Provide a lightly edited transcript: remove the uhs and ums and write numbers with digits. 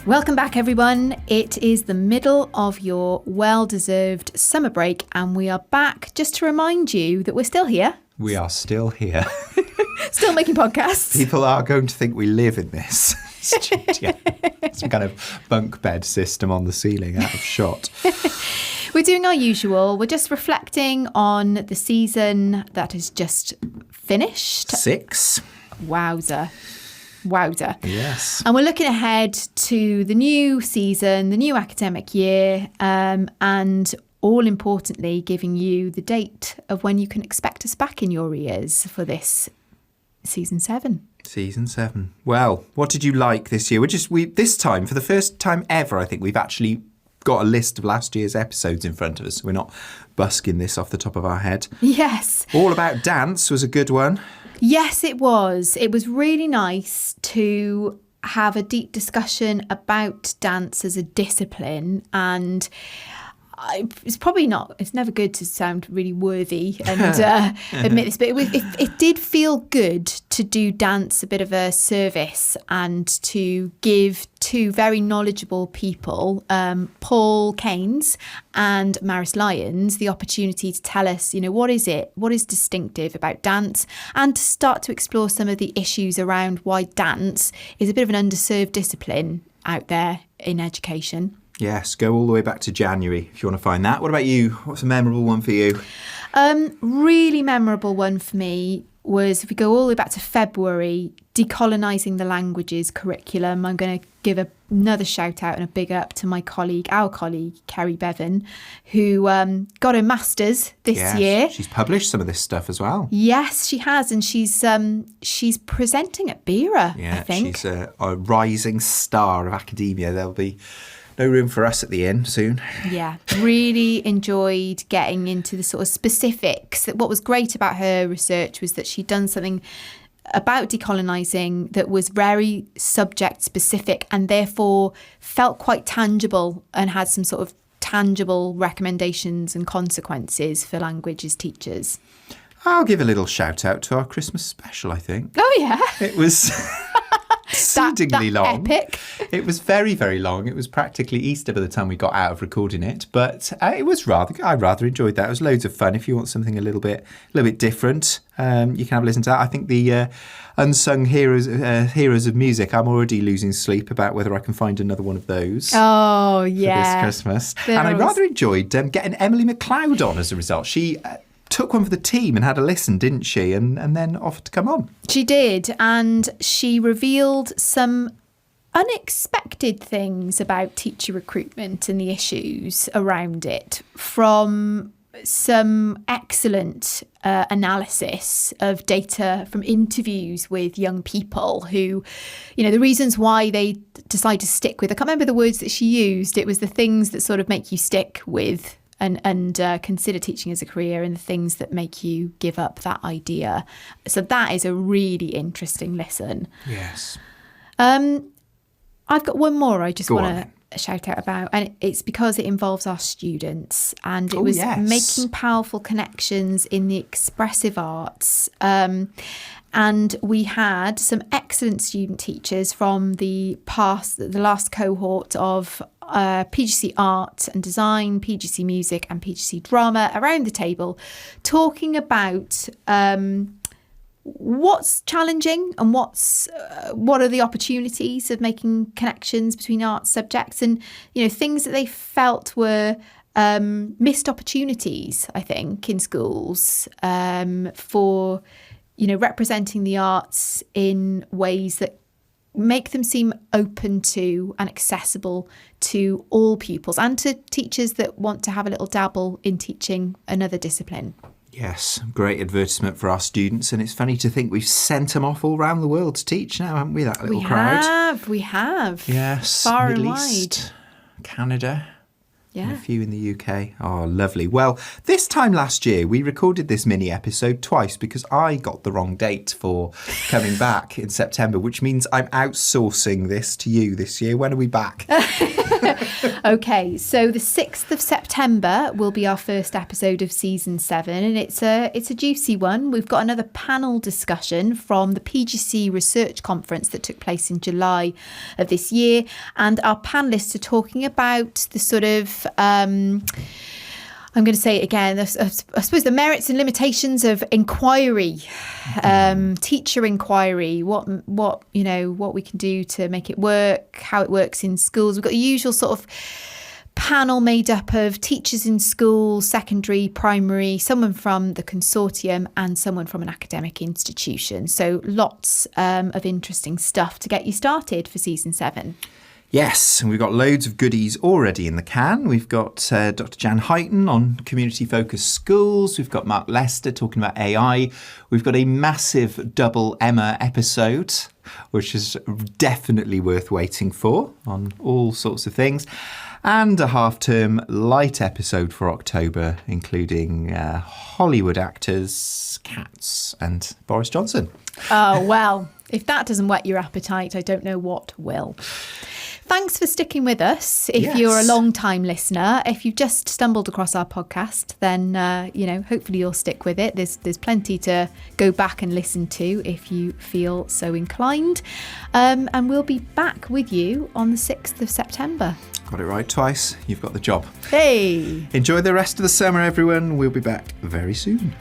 Welcome back, everyone. It is the middle of your well-deserved summer break, and we are back just to remind you that we're still here. We are still here. Still making podcasts. People are going to think we live in this studio. Some kind of bunk bed system on the ceiling out of shot. We're doing our usual. We're just reflecting on the season that has just finished. 6. Wowzer. Yes. And we're looking ahead to the new season, the new academic year, and all importantly, giving you the date of when you can expect us back in your ears for this season 7. Season 7. Well, what did you like this year? This time, for the first time ever, I think we've actually got a list of last year's episodes in front of us. We're not busking this off the top of our head. Yes. All About Dance was a good one. Yes, it was. It was really nice to have a deep discussion about dance as a discipline, and it's never good to sound really worthy and admit this, but it did feel good to do dance a bit of a service and to give two very knowledgeable people, Paul Keynes and Maris Lyons, the opportunity to tell us, what is distinctive about dance, and to start to explore some of the issues around why dance is a bit of an underserved discipline out there in education. Yes, go all the way back to January if you want to find that. What about you? What's a memorable one for you? Really memorable one for me was, if we go all the way back to February, decolonising the languages curriculum. I'm going to give another shout out and a big up to our colleague, Kerry Bevan, who got her master's this year. She's published some of this stuff as well. Yes, she has, and she's presenting at BERA, I think. She's a rising star of academia. There'll be no room for us at the inn soon. Yeah, really enjoyed getting into the sort of specifics. What was great about her research was that she'd done something about decolonising that was very subject specific and therefore felt quite tangible and had some sort of tangible recommendations and consequences for languages teachers. I'll give a little shout out to our Christmas special, I think. Oh, yeah. It was exceedingly long. Epic. It was very, very long. It was practically Easter by the time we got out of recording it, but I rather enjoyed that. It was loads of fun. If you want something a little bit different, you can have a listen to that. I think the unsung heroes of music, I'm already losing sleep about whether I can find another one of those. Oh, yeah. For this Christmas. And I rather enjoyed getting Emily McLeod on as a result. She took one for the team and had a listen, didn't she? And then offered to come on. She did. And she revealed some unexpected things about teacher recruitment and the issues around it, from some excellent analysis of data from interviews with young people who, the reasons why they decide to stick with, I can't remember the words that she used. It was the things that sort of make you stick with and consider teaching as a career, and the things that make you give up that idea. So that is a really interesting listen. Yes. I've got one more I just want to shout out about, and it's because it involves our students, and it was making powerful connections in the expressive arts. And we had some excellent student teachers from the last cohort of PGC Art and Design, PGC Music and PGC Drama around the table, talking about what's challenging and what are the opportunities of making connections between art subjects, and things that they felt were missed opportunities, I think, in schools for representing the arts in ways that make them seem open to and accessible to all pupils, and to teachers that want to have a little dabble in teaching another discipline. Yes, great advertisement for our students, and it's funny to think we've sent them off all around the world to teach now, haven't we, that little crowd? We have. Yes, far Middle and East, wide. Canada. Yeah. And a few in the UK. Oh, lovely. Well, this time last year, we recorded this mini episode twice because I got the wrong date for coming back in September, which means I'm outsourcing this to you this year. When are we back? Okay, so the 6th of September will be our first episode of season 7, and it's a juicy one. We've got another panel discussion from the PGC Research Conference that took place in July of this year, and our panellists are talking about the sort of I'm going to say it again, I suppose the merits and limitations of inquiry, teacher inquiry, what we can do to make it work, how it works in schools. We've got the usual sort of panel made up of teachers in schools, secondary, primary, someone from the consortium and someone from an academic institution. So lots of interesting stuff to get you started for season 7. Yes, and we've got loads of goodies already in the can. We've got Dr. Jan Heighton on community-focused schools. We've got Mark Lester talking about AI. We've got a massive double Emma episode, which is definitely worth waiting for on all sorts of things. And a half-term light episode for October, including Hollywood actors, Cats and Boris Johnson. Oh, well, if that doesn't whet your appetite, I don't know what will. Thanks for sticking with us. If you're a long-time listener, if you've just stumbled across our podcast, then, hopefully you'll stick with it. There's plenty to go back and listen to if you feel so inclined. And we'll be back with you on the 6th of September. Got it right twice. You've got the job. Hey! Enjoy the rest of the summer, everyone. We'll be back very soon.